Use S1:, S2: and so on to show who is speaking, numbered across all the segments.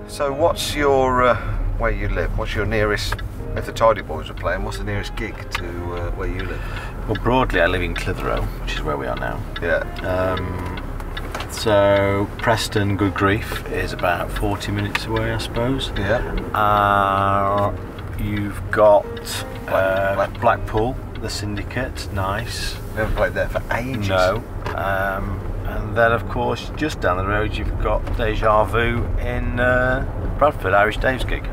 S1: So what's your, where you live, what's your nearest, if the Tidy Boys are playing, what's the nearest gig to where you live?
S2: Well, broadly I live in Clitheroe, which is where we are now.
S1: Yeah.
S2: So Preston, good grief, is about 40 minutes away, I suppose.
S1: Yeah.
S2: You've got Blackpool, the Syndicate, nice.
S1: We haven't played there for ages.
S2: No. And then, of course, just down the road, you've got Deja Vu in Bradford, Irish Dave's gig.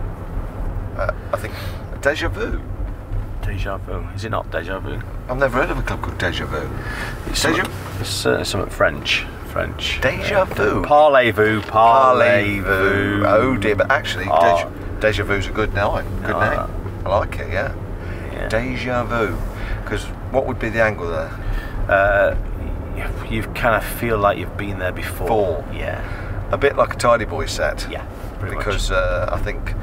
S1: I think Deja Vu.
S2: Deja Vu. Is it not Deja Vu?
S1: I've never heard of a club called Deja Vu.
S2: It's certainly something French.
S1: Deja Vu.
S2: Parlez-vous.
S1: Parlez-vous. Oh dear, but actually, Deja Vu's a good name. Good name. I like it. Yeah. Deja Vu. Because what would be the angle there?
S2: You kind of feel like you've been there before. Yeah.
S1: A bit like a Tidy Boys set.
S2: Yeah.
S1: Because I think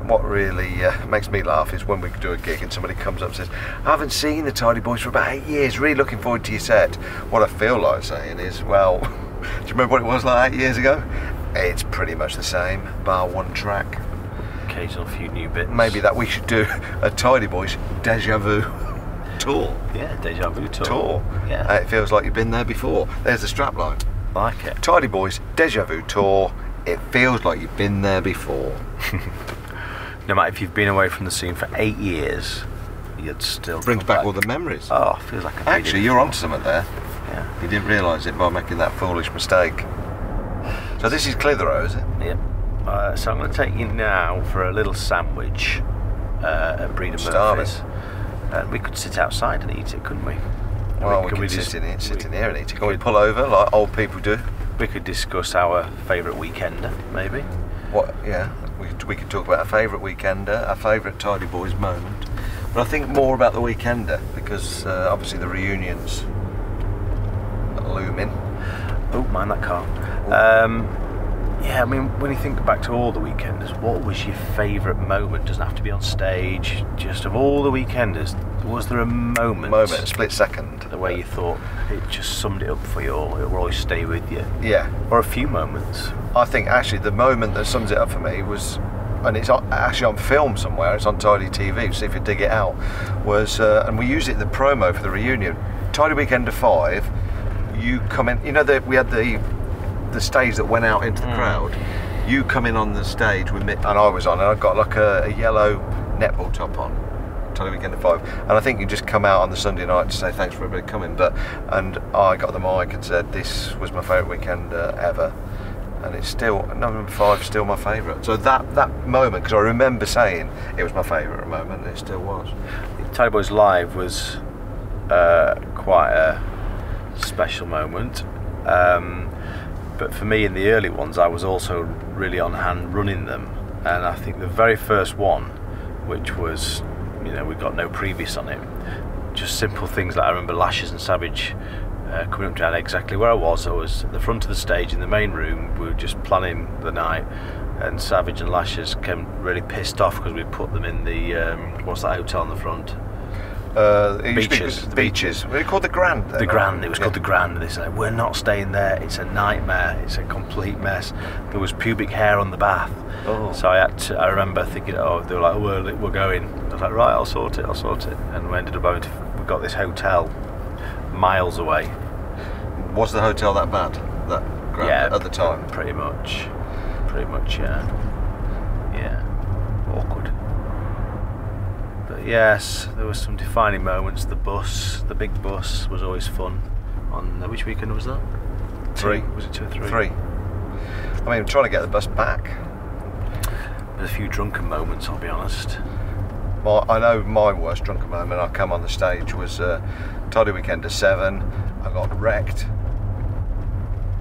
S1: what really makes me laugh is when we do a gig and somebody comes up and says, I haven't seen the Tidy Boys for about 8 years, really looking forward to your set. What I feel like saying is, well, do you remember what it was like 8 years ago? It's pretty much the same, bar one track.
S2: Occasional few new bits.
S1: Maybe that we should do a Tidy Boys Deja Vu tour.
S2: Yeah, Deja Vu tour. Yeah.
S1: It feels like you've been there before. There's the strapline.
S2: Like it.
S1: Tidy Boys Deja Vu tour. It feels like you've been there before.
S2: No matter if you've been away from the scene for 8 years, you'd still
S1: brings back all the memories.
S2: Oh, feels like
S1: actually you're onto something there.
S2: Yeah.
S1: You didn't realise it by making that foolish mistake. So this is Clitheroe, is it?
S2: Yep. So I'm going to take you now for a little sandwich at Breeder Murphy's. We could sit outside and eat it, couldn't we?
S1: Well, we could sit in here and eat it. Can we pull over like old people do?
S2: We could discuss our favourite weekender, maybe.
S1: What? Yeah, we could talk about a favourite weekender, a favourite Tidy Boys moment. But I think more about the weekender because obviously the reunions looming.
S2: Oh, mind that car. Yeah, I mean, when you think back to all the weekenders, what was your favourite moment? Doesn't have to be on stage. Just of all the weekenders, was there a moment?
S1: A split second.
S2: The way you thought it just summed it up for you, or it will always stay with you.
S1: Yeah.
S2: Or a few moments.
S1: I think actually the moment that sums it up for me was, and it's actually on film somewhere. It's on Tidy TV. See if you dig it out. Was and we used it in the promo for the reunion. Tidy Weekender 5. You come in. You know that we had the stage that went out into the crowd. You come in on the stage with me, and I was on, and I got like a yellow netball top on. Tidy Weekend at 5, and I think you just come out on the Sunday night to say thanks for everybody coming. And I got the mic and said this was my favourite weekend ever, and it's still number 5, still my favourite. So that moment, because I remember saying it was my favourite moment, and it still was.
S2: Tidy Boys Live was quite a special moment. But for me, in the early ones, I was also really on hand running them, and I think the very first one, which was, you know, we got no previous on it, just simple things like I remember Lashes and Savage coming up to exactly where I was at the front of the stage in the main room. We were just planning the night, and Savage and Lashes came really pissed off because we put them in the what's that hotel on the front? Beaches.
S1: Were it called the Grand?
S2: The Grand. It was called the Grand. They said, we're not staying there. It's a nightmare. It's a complete mess. There was pubic hair on the bath.
S1: Oh.
S2: So I remember thinking, oh, they were like, oh, we're going. I was like, right, I'll sort it. And we ended up we got this hotel miles away.
S1: Was the hotel that bad? That Grand at the time?
S2: Pretty much, yeah. Yeah. Awkward. But yes, there were some defining moments. The big bus was always fun. On which weekend was that?
S1: 3.
S2: Was it 2 or 3?
S1: 3. I mean, I'm trying to get the bus back.
S2: There's a few drunken moments, I'll be honest.
S1: I know my worst drunken moment. I come on the stage was Tidy Weekend at 7. I got wrecked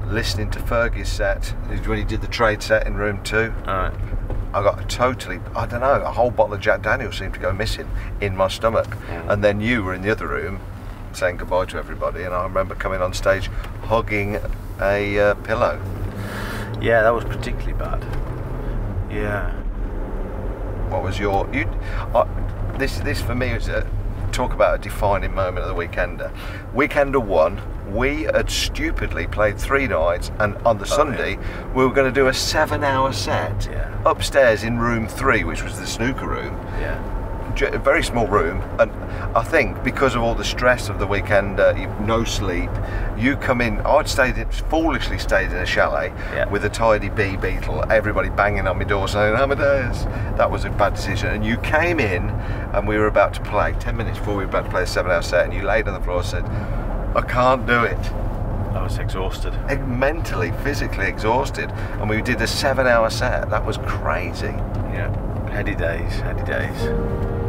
S1: listening to Fergie's set when he did the trade set in room 2.
S2: Alright.
S1: I got I don't know, a whole bottle of Jack Daniels seemed to go missing in my stomach. And then you were in the other room saying goodbye to everybody, and I remember coming on stage hugging a pillow.
S2: Yeah, that was particularly bad. Yeah.
S1: What was your... This for me is talk about a defining moment of the Weekender. Weekender 1, We had stupidly played 3 nights, and on the Sunday we were going to do a 7-hour set upstairs in room 3, which was the snooker room. A very small room, and I think because of all the stress of the weekend, no sleep, you come in. Foolishly stayed in a chalet with a tidy B Beetle, everybody banging on my door saying Amadeus. That was a bad decision. And you came in and we were about to play 10 minutes before we were about to play a 7-hour set, and you laid on the floor and said, I can't do it.
S2: I was exhausted.
S1: Mentally, physically exhausted, and we did a 7-hour set. That was crazy.
S2: Yeah, heady days, heady days.